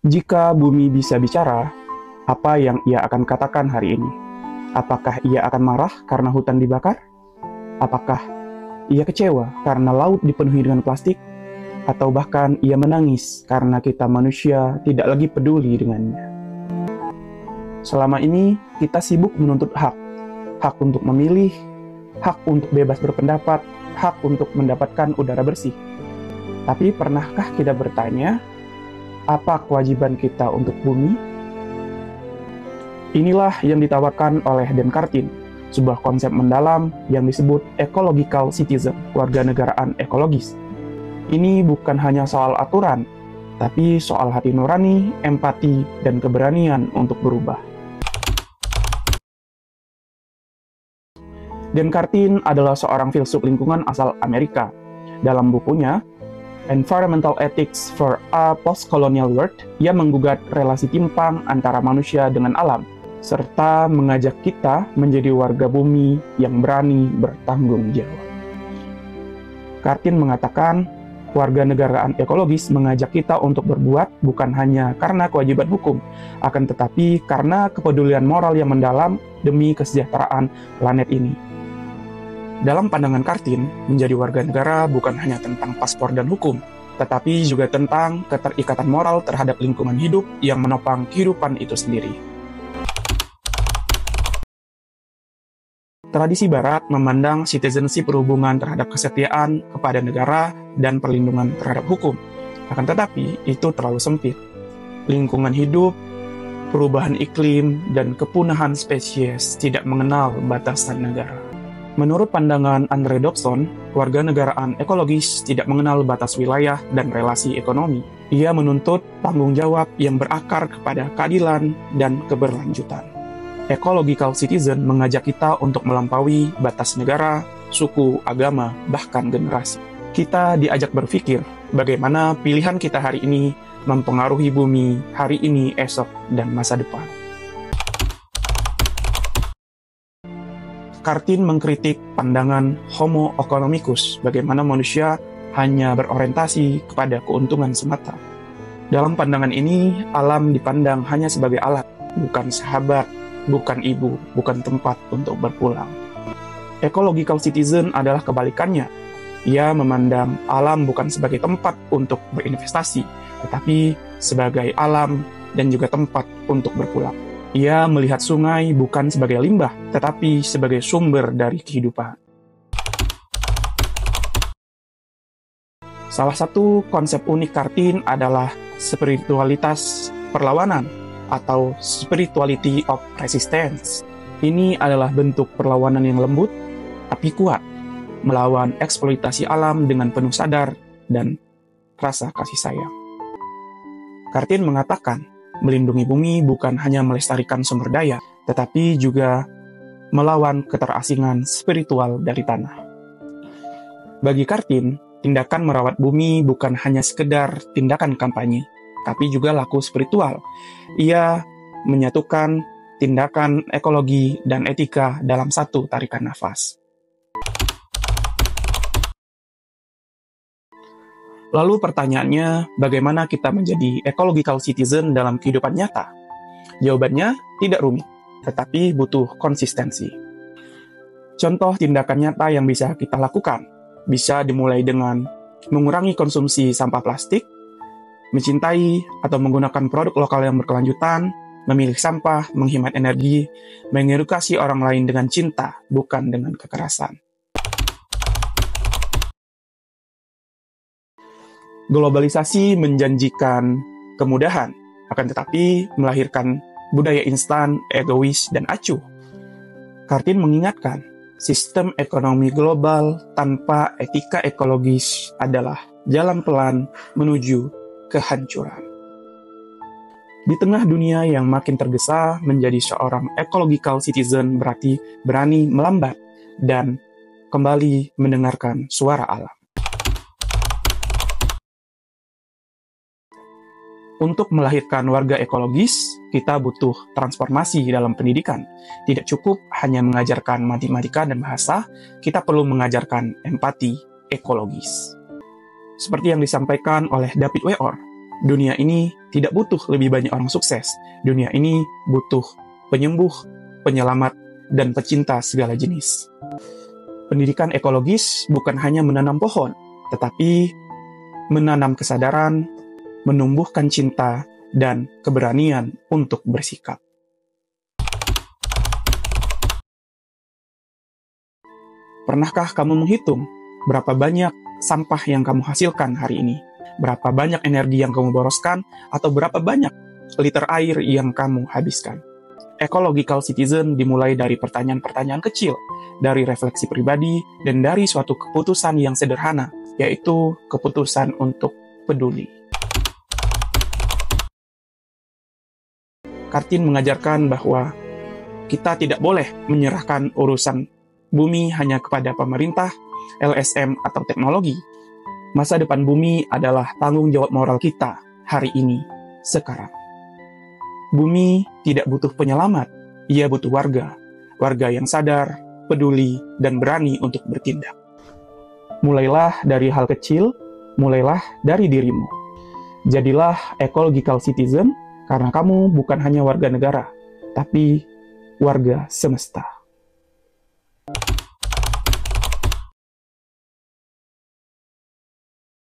Jika bumi bisa bicara, apa yang ia akan katakan hari ini? Apakah ia akan marah karena hutan dibakar? Apakah ia kecewa karena laut dipenuhi dengan plastik? Atau bahkan ia menangis karena kita manusia tidak lagi peduli dengannya? Selama ini kita sibuk menuntut hak. Hak untuk memilih, hak untuk bebas berpendapat, hak untuk mendapatkan udara bersih. Tapi pernahkah kita bertanya, apa kewajiban kita untuk bumi? Inilah yang ditawarkan oleh Dan Cartin, sebuah konsep mendalam yang disebut ecological citizen, warga negaraan ekologis. Ini bukan hanya soal aturan, tapi soal hati nurani, empati, dan keberanian untuk berubah. Dan Cartin adalah seorang filsuf lingkungan asal Amerika. Dalam bukunya, Environmental Ethics for a Post-Colonial World, ia menggugat relasi timpang antara manusia dengan alam, serta mengajak kita menjadi warga bumi yang berani bertanggung jawab. Cartin mengatakan, warga negaraan ekologis mengajak kita untuk berbuat bukan hanya karena kewajiban hukum, akan tetapi karena kepedulian moral yang mendalam demi kesejahteraan planet ini. Dalam pandangan Cartin, menjadi warga negara bukan hanya tentang paspor dan hukum, tetapi juga tentang keterikatan moral terhadap lingkungan hidup yang menopang kehidupan itu sendiri. Tradisi Barat memandang citizenship berhubungan terhadap kesetiaan kepada negara dan perlindungan terhadap hukum. Akan tetapi, itu terlalu sempit. Lingkungan hidup, perubahan iklim, dan kepunahan spesies tidak mengenal batasan negara. Menurut pandangan Andre Dobson, warga negaraan ekologis tidak mengenal batas wilayah dan relasi ekonomi. Ia menuntut tanggung jawab yang berakar kepada keadilan dan keberlanjutan. Ecological citizen mengajak kita untuk melampaui batas negara, suku, agama, bahkan generasi. Kita diajak berpikir bagaimana pilihan kita hari ini mempengaruhi bumi hari ini, esok, dan masa depan. Cartin mengkritik pandangan Homo economicus, bagaimana manusia hanya berorientasi kepada keuntungan semata. Dalam pandangan ini, alam dipandang hanya sebagai alat, bukan sahabat, bukan ibu, bukan tempat untuk berpulang. Ecological citizen adalah kebalikannya. Ia memandang alam bukan sebagai tempat untuk berinvestasi, tetapi sebagai alam dan juga tempat untuk berpulang. Ia melihat sungai bukan sebagai limbah, tetapi sebagai sumber dari kehidupan. Salah satu konsep unik Cartin adalah spiritualitas perlawanan atau spirituality of resistance. Ini adalah bentuk perlawanan yang lembut tapi kuat, melawan eksploitasi alam dengan penuh sadar dan rasa kasih sayang. Cartin mengatakan, melindungi bumi bukan hanya melestarikan sumber daya, tetapi juga melawan keterasingan spiritual dari tanah. Bagi Cartin, tindakan merawat bumi bukan hanya sekedar tindakan kampanye, tapi juga laku spiritual. Ia menyatukan tindakan ekologi dan etika dalam satu tarikan nafas. Lalu pertanyaannya, bagaimana kita menjadi ecological citizen dalam kehidupan nyata? Jawabannya tidak rumit, tetapi butuh konsistensi. Contoh tindakan nyata yang bisa kita lakukan, bisa dimulai dengan mengurangi konsumsi sampah plastik, mencintai atau menggunakan produk lokal yang berkelanjutan, memilih sampah, menghemat energi, mengedukasi orang lain dengan cinta, bukan dengan kekerasan. Globalisasi menjanjikan kemudahan, akan tetapi melahirkan budaya instan, egois, dan acuh. Cartin mengingatkan, sistem ekonomi global tanpa etika ekologis adalah jalan pelan menuju kehancuran. Di tengah dunia yang makin tergesa, menjadi seorang ecological citizen berarti berani melambat dan kembali mendengarkan suara alam. Untuk melahirkan warga ekologis, kita butuh transformasi dalam pendidikan. Tidak cukup hanya mengajarkan matematika dan bahasa, kita perlu mengajarkan empati ekologis. Seperti yang disampaikan oleh David Weor, dunia ini tidak butuh lebih banyak orang sukses. Dunia ini butuh penyembuh, penyelamat, dan pecinta segala jenis. Pendidikan ekologis bukan hanya menanam pohon, tetapi menanam kesadaran, menumbuhkan cinta, dan keberanian untuk bersikap. Pernahkah kamu menghitung berapa banyak sampah yang kamu hasilkan hari ini? Berapa banyak energi yang kamu boroskan? Atau berapa banyak liter air yang kamu habiskan? Ecological Citizen dimulai dari pertanyaan-pertanyaan kecil, dari refleksi pribadi, dan dari suatu keputusan yang sederhana, yaitu keputusan untuk peduli. Kartini mengajarkan bahwa kita tidak boleh menyerahkan urusan bumi hanya kepada pemerintah, LSM, atau teknologi. Masa depan bumi adalah tanggung jawab moral kita hari ini, sekarang. Bumi tidak butuh penyelamat, ia butuh warga. Warga yang sadar, peduli, dan berani untuk bertindak. Mulailah dari hal kecil, mulailah dari dirimu. Jadilah ecological citizen, karena kamu bukan hanya warga negara, tapi warga semesta.